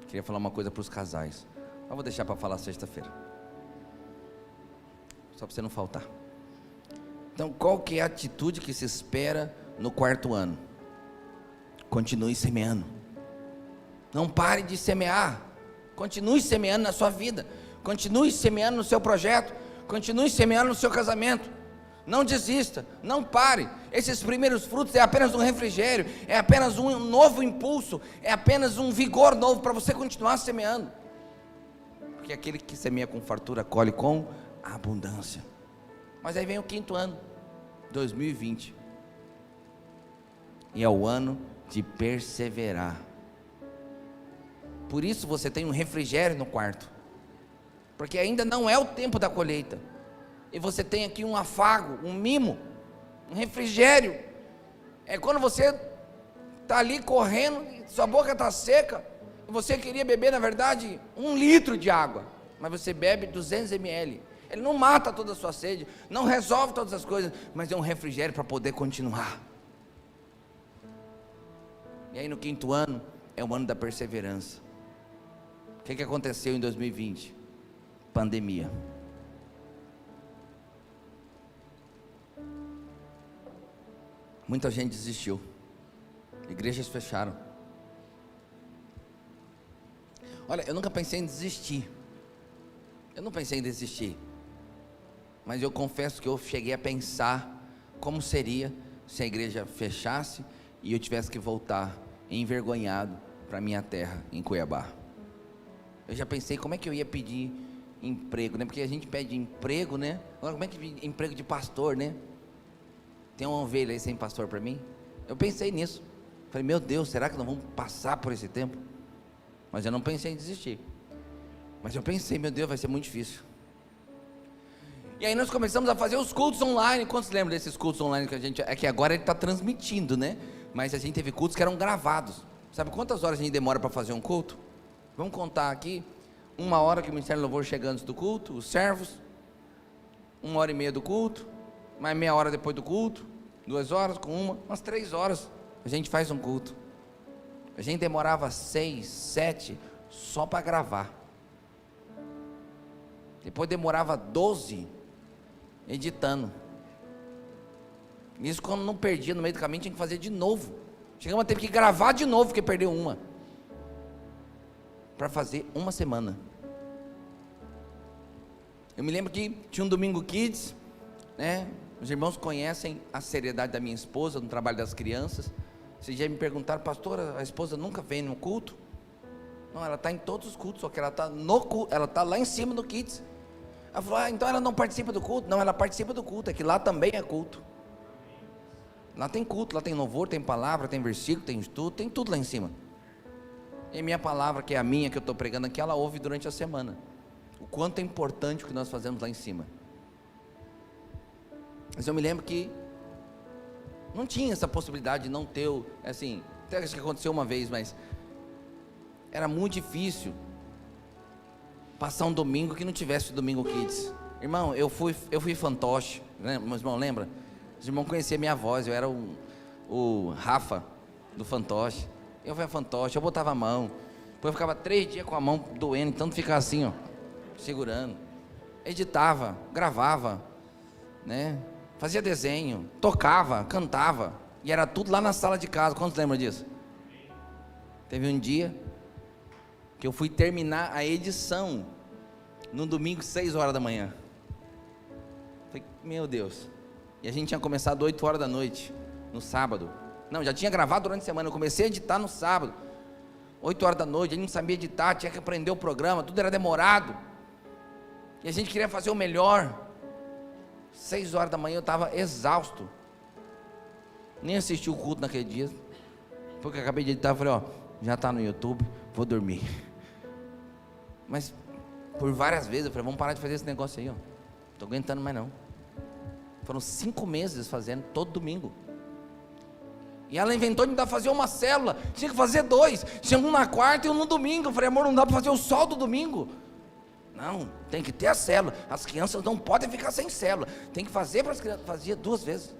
Queria falar uma coisa para os casais, mas vou deixar para falar sexta-feira, só para você não faltar. Então, qual que é a atitude que se espera no quarto ano? Continue semeando. Não pare de semear. Continue semeando na sua vida. Continue semeando no seu projeto. Continue semeando no seu casamento. Não desista, não pare. Esses primeiros frutos é apenas um refrigério, é apenas um novo impulso, é apenas um vigor novo para você continuar semeando. Porque aquele que semeia com fartura colhe com abundância. Mas aí vem o quinto ano, 2020, e é o ano de perseverar. Por isso você tem um refrigério no quarto, porque ainda não é o tempo da colheita, e você tem aqui um afago, um mimo, um refrigério. É quando você está ali correndo, sua boca está seca, e você queria beber, na verdade, 1 litro de água, mas você bebe 200 ml. Ele não mata toda a sua sede, não resolve todas as coisas, mas é um refrigério para poder continuar. E aí no quinto ano, é o ano da perseverança. O que aconteceu em 2020? Pandemia. Muita gente desistiu, igrejas fecharam. Olha, eu nunca pensei em desistir, mas eu confesso que eu cheguei a pensar como seria se a igreja fechasse e eu tivesse que voltar envergonhado para minha terra, em Cuiabá. Eu já pensei como é que eu ia pedir emprego, né? Porque a gente pede emprego, né? Agora como é que pede emprego de pastor, né? Tem uma ovelha aí sem pastor para mim? Eu pensei nisso, falei: meu Deus, será que nós vamos passar por esse tempo? Mas eu não pensei em desistir, mas eu pensei: meu Deus, vai ser muito difícil. E aí nós começamos a fazer os cultos online. Quantos lembram desses cultos online que a gente... É que agora ele está transmitindo, né? Mas a gente teve cultos que eram gravados. Sabe quantas horas a gente demora para fazer um culto? Vamos contar aqui: 1 hora que o Ministério do Louvor chega antes do culto, os servos, 1h30 do culto, mais meia hora depois do culto, 2 horas com umas 3 horas, a gente faz um culto. A gente demorava 6, 7 só para gravar, depois demorava 12 editando. Isso quando não perdia no meio do caminho, tinha que fazer de novo. Chegamos a ter que gravar de novo, porque perdeu uma. Para fazer uma semana. Eu me lembro que tinha um Domingo Kids, né? Os irmãos conhecem a seriedade da minha esposa no trabalho das crianças. Vocês já me perguntaram, pastora, a esposa nunca vem no culto? Não, ela está em todos os cultos, só que ela está no culto, ela está lá em cima do Kids. Ela falou, então ela não participa do culto? Não, ela participa do culto, é que lá também é culto. Lá tem culto, lá tem louvor, tem palavra, tem versículo, tem estudo, tem tudo lá em cima. E a minha palavra, que é a minha, que eu estou pregando aqui, ela ouve durante a semana. O quanto é importante o que nós fazemos lá em cima. Mas eu me lembro que não tinha essa possibilidade de não ter, assim, até acho que aconteceu uma vez, mas era muito difícil passar um domingo que não tivesse o Domingo Kids. Irmão, eu fui fantoche, né? Meus irmãos lembram? Os irmãos conheciam minha voz, eu era o Rafa do fantoche. Eu fui a fantoche, eu botava a mão, depois eu ficava 3 dias com a mão doendo, tanto ficar assim, ó, segurando. Editava, gravava, né? Fazia desenho, tocava, cantava, e era tudo lá na sala de casa. Quantos lembram disso? Teve um dia que eu fui terminar a edição no domingo 6 horas da manhã. Falei, meu Deus. E a gente tinha começado 8 horas da noite no sábado. Não, já tinha gravado durante a semana. Eu comecei a editar no sábado 8 horas da noite, a gente não sabia editar, tinha que aprender o programa, tudo era demorado, e a gente queria fazer o melhor. 6 horas da manhã eu estava exausto, nem assisti o culto naquele dia, porque eu acabei de editar. Eu falei, ó, já está no YouTube, vou dormir. Mas por várias vezes eu falei, vamos parar de fazer esse negócio aí, ó, não estou aguentando mais não. Foram 5 meses fazendo, todo domingo. E ela inventou de me dar fazer uma célula, tinha que fazer 2, tinha um na quarta e um no domingo. Eu falei, amor, não dá para fazer o sol do domingo. Não, tem que ter a célula, as crianças não podem ficar sem célula, tem que fazer para as crianças. Fazia 2 vezes.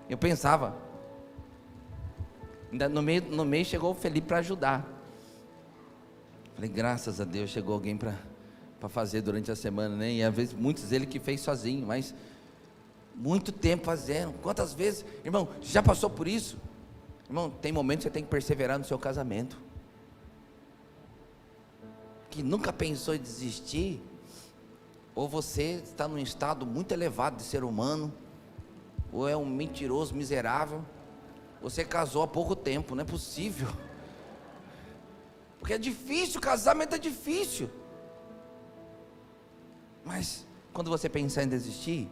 Eu pensava, ainda no meio chegou o Felipe para ajudar. Falei, graças a Deus chegou alguém para fazer durante a semana, né? E às vezes muitos ele que fez sozinho, mas muito tempo fazendo. Quantas vezes, irmão, já passou por isso? Irmão, tem momentos que você tem que perseverar no seu casamento, que nunca pensou em desistir, ou você está num estado muito elevado de ser humano, ou é um mentiroso miserável. Você casou há pouco tempo, não é possível, porque é difícil, casamento é difícil. Mas quando você pensar em desistir,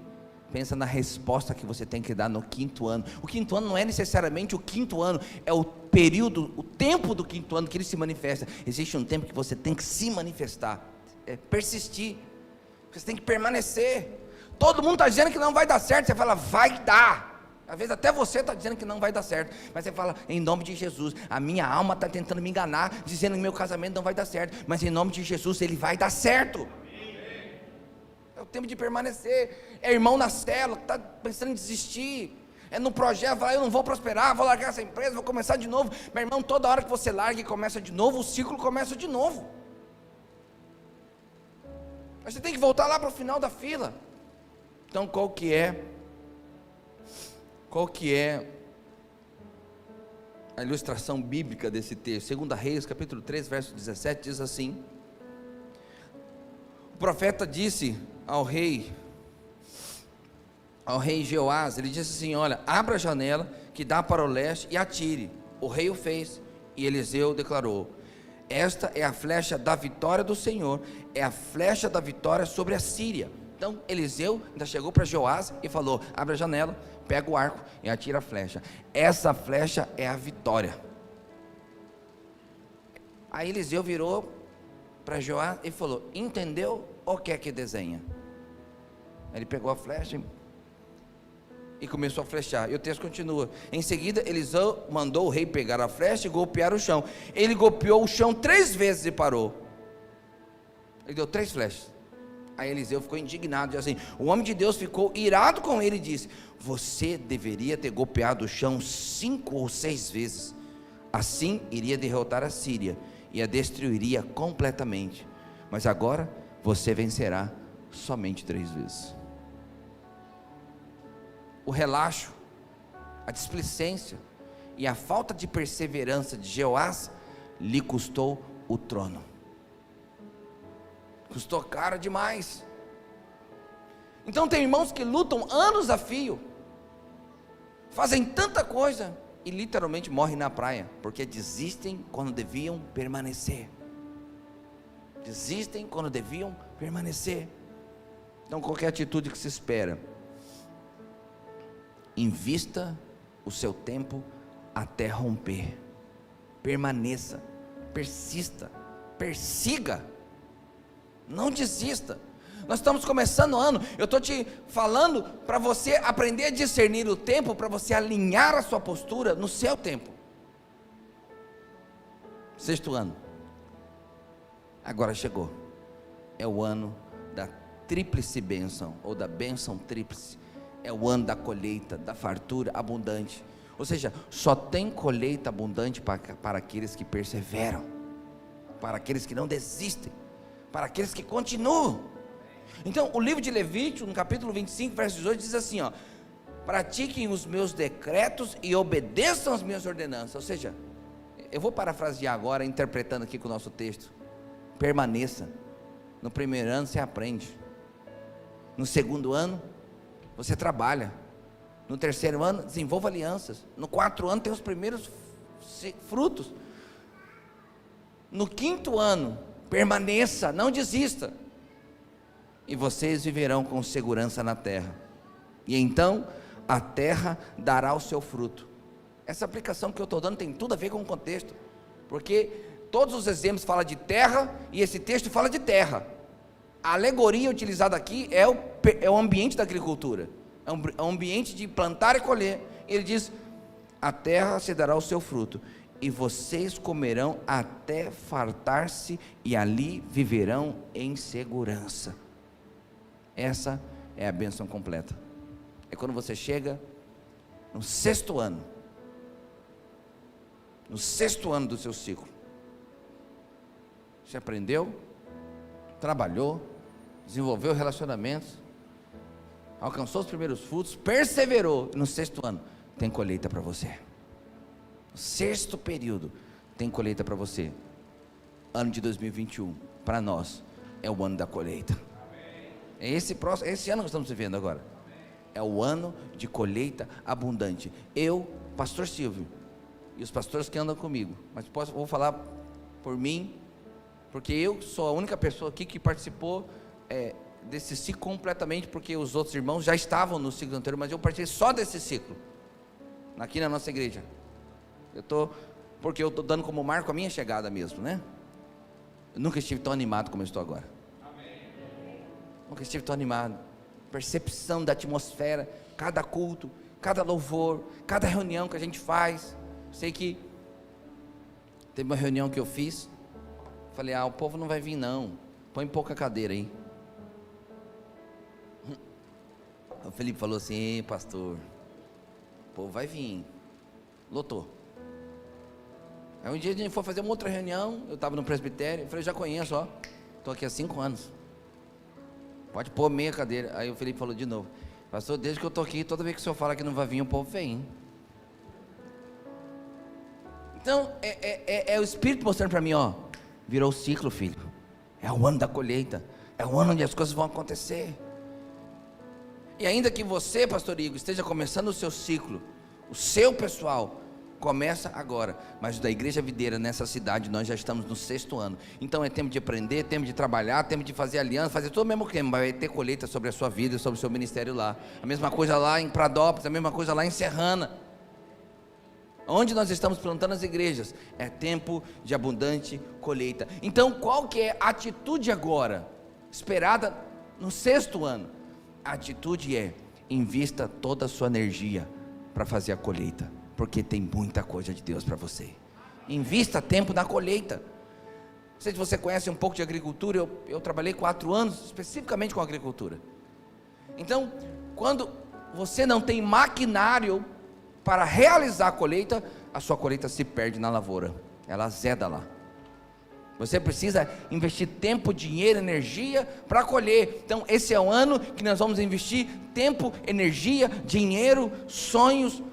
pensa na resposta que você tem que dar no 5º ano. O 5º ano não é necessariamente o 5º ano, é o período, o tempo do 5º ano que ele se manifesta. Existe um tempo que você tem que se manifestar, é persistir, você tem que permanecer. Todo mundo está dizendo que não vai dar certo, você fala, vai dar. Às vezes até você está dizendo que não vai dar certo, mas você fala, em nome de Jesus, a minha alma está tentando me enganar, dizendo que meu casamento não vai dar certo, mas em nome de Jesus, ele vai dar certo. É o tempo de permanecer. É irmão na célula que está pensando em desistir, é no projeto, fala, eu não vou prosperar, vou largar essa empresa, vou começar de novo. Meu irmão, toda hora que você larga e começa de novo, o ciclo começa de novo. Mas você tem que voltar lá para o final da fila. Então qual que é a ilustração bíblica desse texto? 2 Reis, capítulo 3, verso 17, diz assim: o profeta disse ao rei Jeoás, ele disse assim, olha, abra a janela que dá para o leste e atire. O rei o fez, e Eliseu declarou, esta é a flecha da vitória do Senhor, é a flecha da vitória sobre a Síria. Então Eliseu ainda chegou para Jeoás e falou, abre a janela, pega o arco e atira a flecha. Essa flecha é a vitória. Aí Eliseu virou para Jeoás e falou, entendeu ou quer que desenha? Ele pegou a flecha e começou a flechar, e o texto continua, em seguida Eliseu mandou o rei pegar a flecha e golpear o chão. Ele golpeou o chão 3 vezes e parou. Ele deu 3 flechas. Aí Eliseu ficou indignado, disse assim, o homem de Deus ficou irado com ele e disse, você deveria ter golpeado o chão 5 ou 6 vezes, assim iria derrotar a Síria, e a destruiria completamente, mas agora você vencerá somente 3 vezes. o relaxo, a displicência e a falta de perseverança de Jeoás lhe custou o trono. Custou caro demais. Então tem irmãos que lutam anos a fio, fazem tanta coisa e literalmente morrem na praia, porque desistem quando deviam permanecer. Desistem quando deviam permanecer. Então qualquer atitude que se espera, invista o seu tempo até romper. Permaneça, persista, persiga, não desista. Nós estamos começando o ano, eu estou te falando para você aprender a discernir o tempo, para você alinhar a sua postura no seu tempo. 6º ano, agora chegou, é o ano da tríplice bênção, ou da bênção tríplice, é o ano da colheita, da fartura abundante. Ou seja, só tem colheita abundante para aqueles que perseveram, para aqueles que não desistem, para aqueles que continuam. Então o livro de Levítico, no capítulo 25, verso 18, diz assim, ó: pratiquem os meus decretos e obedeçam as minhas ordenanças. Ou seja, eu vou parafrasear agora, interpretando aqui com o nosso texto: permaneça. No primeiro ano você aprende, no segundo ano você trabalha, no terceiro ano desenvolva alianças, no 4º ano tem os primeiros frutos, no 5º ano permaneça, não desista, e vocês viverão com segurança na terra, e então a terra dará o seu fruto. Essa aplicação que eu estou dando tem tudo a ver com o contexto, porque todos os exemplos falam de terra, e esse texto fala de terra. A alegoria utilizada aqui é o ambiente da agricultura, é um ambiente de plantar e colher. Ele diz: a terra se dará o seu fruto, e vocês comerão até fartar-se, e ali viverão em segurança. Essa é a bênção completa. É quando você chega no 6º ano, no 6º ano do seu ciclo. Você aprendeu, trabalhou, desenvolveu relacionamentos, alcançou os primeiros frutos, perseverou, e no 6º ano tem colheita para você. No 6º período tem colheita para você. Ano de 2021 para nós é o ano da colheita. É esse ano que estamos vivendo agora. É o ano de colheita abundante. Eu, pastor Silvio, e os pastores que andam comigo, mas vou falar por mim, porque eu sou a única pessoa aqui que participou desse ciclo completamente, porque os outros irmãos já estavam no ciclo anterior, mas eu participei só desse ciclo, aqui na nossa igreja. Porque eu estou dando como marco a minha chegada mesmo, né? Eu nunca estive tão animado como eu estou agora. Nunca estive tão animado. Percepção da atmosfera, cada culto, cada louvor, cada reunião que a gente faz. Sei que teve uma reunião que eu fiz, falei: o povo não vai vir não, põe pouca cadeira aí. O Felipe falou assim: pastor, o povo vai vir. Lotou. Aí um dia a gente foi fazer uma outra reunião, eu estava no presbitério, eu falei: já conheço, estou aqui há 5 anos, pode pôr meia cadeira. Aí o Felipe falou de novo: pastor, desde que eu estou aqui, toda vez que o senhor fala que não vai vir, o povo vem. Então é o Espírito mostrando para mim: virou o ciclo, filho, é o ano da colheita, é o ano onde as coisas vão acontecer. E ainda que você, pastor Igor, esteja começando o seu ciclo, o seu pessoal começa agora, mas o da Igreja Videira nessa cidade nós já estamos no 6º ano. Então é tempo de aprender, tempo de trabalhar, tempo de fazer aliança, fazer todo o mesmo tempo. Vai ter colheita sobre a sua vida, sobre o seu ministério lá. A mesma coisa lá em Pradópolis, a mesma coisa lá em Serrana. Onde nós estamos plantando as igrejas, é tempo de abundante colheita. Então qual que é a atitude agora, esperada no 6º ano? A atitude é: invista toda a sua energia para fazer a colheita, porque tem muita coisa de Deus para você. Invista tempo na colheita. Não sei se você conhece um pouco de agricultura, eu trabalhei 4 anos especificamente com agricultura. Então, quando você não tem maquinário para realizar a colheita, a sua colheita se perde na lavoura, ela azeda lá. Você precisa investir tempo, dinheiro, energia para colher. Então esse é o ano que nós vamos investir tempo, energia, dinheiro, sonhos,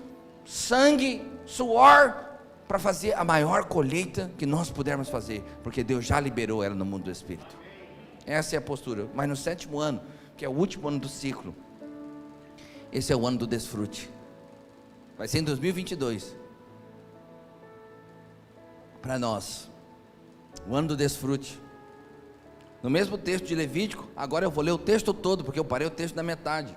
sangue, suor, para fazer a maior colheita que nós pudermos fazer, porque Deus já liberou ela no mundo do Espírito. Essa é a postura. Mas no 7º ano, que é o último ano do ciclo, esse é o ano do desfrute. Vai ser em 2022 para nós, o ano do desfrute. No mesmo texto de Levítico, agora eu vou ler o texto todo, porque eu parei o texto na metade.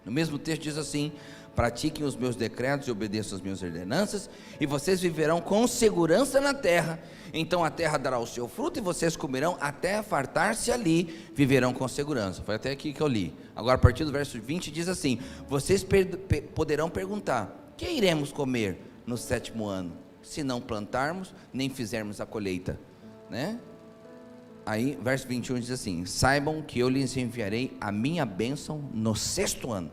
No mesmo texto diz assim: pratiquem os meus decretos e obedeçam as minhas ordenanças, e vocês viverão com segurança na terra. Então a terra dará o seu fruto, e vocês comerão até fartar-se ali, viverão com segurança. Foi até aqui que eu li. Agora a partir do verso 20 diz assim: vocês poderão perguntar: que iremos comer no 7º ano, se não plantarmos, nem fizermos a colheita, né? Aí, verso 21 diz assim: saibam que eu lhes enviarei a minha bênção no 6º ano,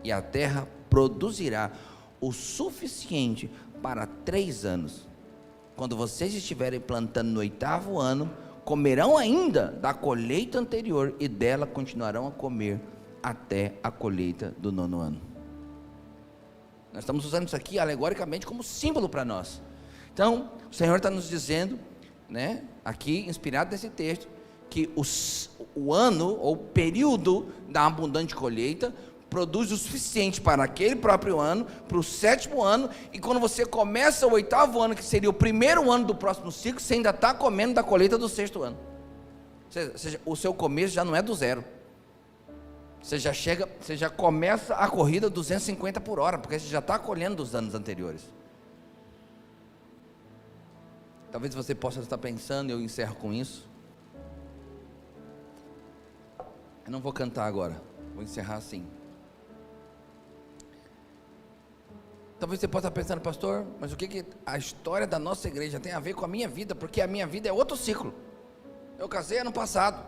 e a terra produzirá o suficiente para 3 anos. Quando vocês estiverem plantando no 8º ano, comerão ainda da colheita anterior, e dela continuarão a comer até a colheita do 9º ano. Nós estamos usando isso aqui alegoricamente como símbolo para nós. Então, o Senhor está nos dizendo, né, aqui, inspirado nesse texto, que o ano, ou período da abundante colheita, produz o suficiente para aquele próprio ano, para o 7º ano, e quando você começa o 8º ano, que seria o primeiro ano do próximo ciclo, você ainda está comendo da colheita do 6º ano. Ou seja, o seu começo já não é do zero. Você já começa a corrida 250 por hora, porque você já está colhendo dos anos anteriores. Talvez você possa estar pensando, eu encerro com isso. Eu não vou cantar agora, vou encerrar assim. Talvez você possa estar pensando: pastor, mas o que a história da nossa igreja tem a ver com a minha vida? Porque a minha vida é outro ciclo. Eu casei ano passado,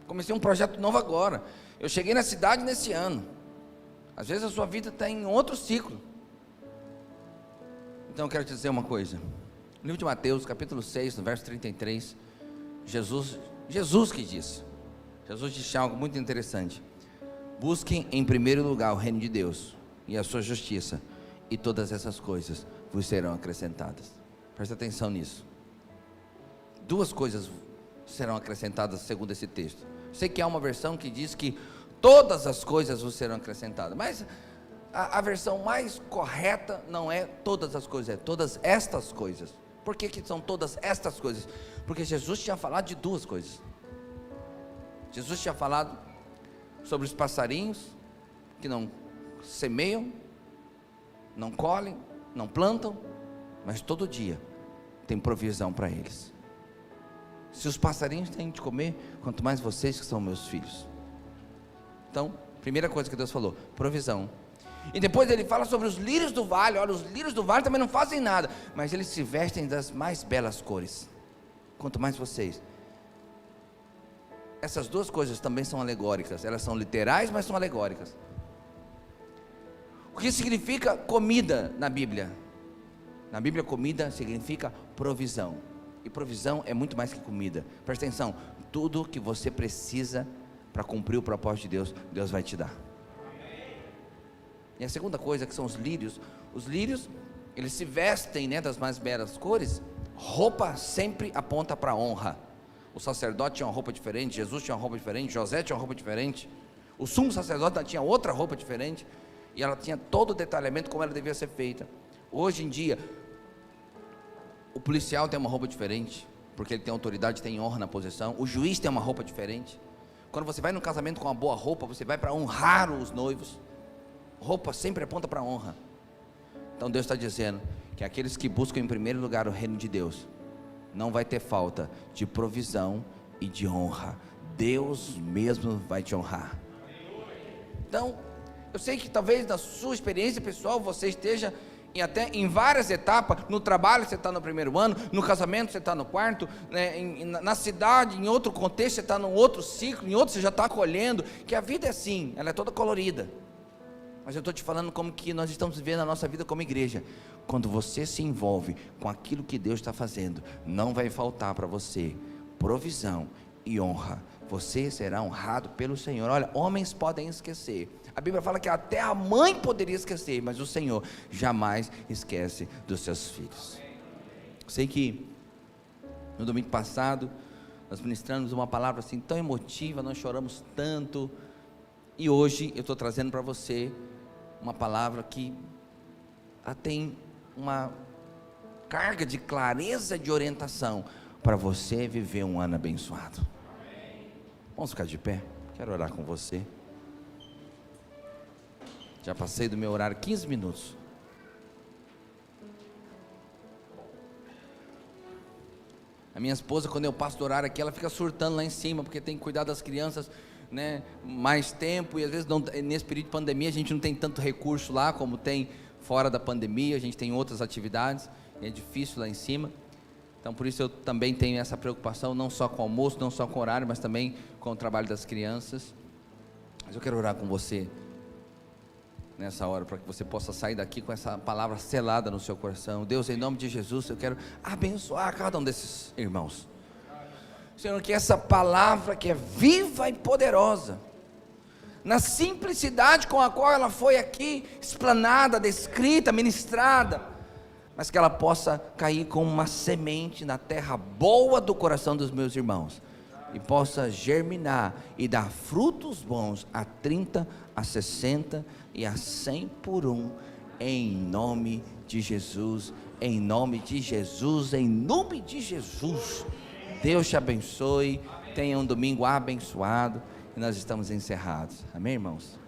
comecei um projeto novo agora, eu cheguei na cidade nesse ano. Às vezes a sua vida está em outro ciclo. Então eu quero te dizer uma coisa. No livro de Mateus, capítulo 6, no verso 33, Jesus que disse. Jesus disse algo muito interessante: busquem em primeiro lugar o reino de Deus e a sua justiça, e todas essas coisas vos serão acrescentadas. Presta atenção nisso. 2 coisas serão acrescentadas segundo esse texto. Sei que há uma versão que diz que todas as coisas vos serão acrescentadas, mas a versão mais correta não é todas as coisas, é todas estas coisas. Por que são todas estas coisas? Porque Jesus tinha falado de 2 coisas. Jesus tinha falado sobre os passarinhos que não semeiam, não colhem, não plantam, mas todo dia tem provisão para eles. Se os passarinhos têm de comer, quanto mais vocês que são meus filhos. Então, primeira coisa que Deus falou: provisão. E depois ele fala sobre os lírios do vale. Olha, os lírios do vale também não fazem nada, mas eles se vestem das mais belas cores. Quanto mais vocês. Essas 2 coisas também são alegóricas. Elas são literais, mas são alegóricas. O que significa comida na Bíblia? Na Bíblia, comida significa provisão. E provisão é muito mais que comida. Presta atenção: tudo que você precisa para cumprir o propósito de Deus, Deus vai te dar. E a segunda coisa, que são os lírios. Os lírios, eles se vestem, né, das mais belas cores. Roupa sempre aponta para a honra. O sacerdote tinha uma roupa diferente, Jesus tinha uma roupa diferente, José tinha uma roupa diferente, o sumo sacerdote tinha outra roupa diferente, e ela tinha todo o detalhamento como ela devia ser feita. Hoje em dia, o policial tem uma roupa diferente, porque ele tem autoridade, tem honra na posição. O juiz tem uma roupa diferente. Quando você vai no casamento com uma boa roupa, você vai para honrar os noivos. Roupa sempre aponta para a honra. Então Deus está dizendo que aqueles que buscam em primeiro lugar o reino de Deus, não vai ter falta de provisão e de honra. Deus mesmo vai te honrar. Então, eu sei que talvez na sua experiência pessoal você esteja até em várias etapas. No trabalho você está no primeiro ano, no casamento você está no 4º, né, na cidade, em outro contexto você está num outro ciclo, em outro você já está colhendo. Que a vida é assim, ela é toda colorida. Mas eu estou te falando como que nós estamos vivendo a nossa vida como igreja. Quando você se envolve com aquilo que Deus está fazendo, não vai faltar para você provisão e honra. Você será honrado pelo Senhor. Olha, homens podem esquecer. A Bíblia fala que até a mãe poderia esquecer, mas o Senhor jamais esquece dos seus filhos. Sei que no domingo passado nós ministramos uma palavra assim tão emotiva, nós choramos tanto, e hoje eu estou trazendo para você uma palavra que tem uma carga de clareza de orientação para você viver um ano abençoado. Vamos ficar de pé? Quero orar com você. Já passei do meu horário 15 minutos. A minha esposa, quando eu passo do horário aqui, ela fica surtando lá em cima, porque tem que cuidar das crianças, né, mais tempo, e às vezes nesse período de pandemia a gente não tem tanto recurso lá como tem fora da pandemia, a gente tem outras atividades, e é difícil lá em cima. Então por isso eu também tenho essa preocupação, não só com o almoço, não só com o horário, mas também com o trabalho das crianças. Mas eu quero orar com você nessa hora, para que você possa sair daqui com essa palavra selada no seu coração. Deus, em nome de Jesus, eu quero abençoar cada um desses irmãos, Senhor, que essa palavra que é viva e poderosa, na simplicidade com a qual ela foi aqui explanada, descrita, ministrada, mas que ela possa cair como uma semente na terra boa do coração dos meus irmãos, e possa germinar e dar frutos bons a 30, a 60 e a 100 por um, em nome de Jesus, em nome de Jesus, em nome de Jesus. Deus te abençoe, tenha um domingo abençoado, e nós estamos encerrados, amém, irmãos?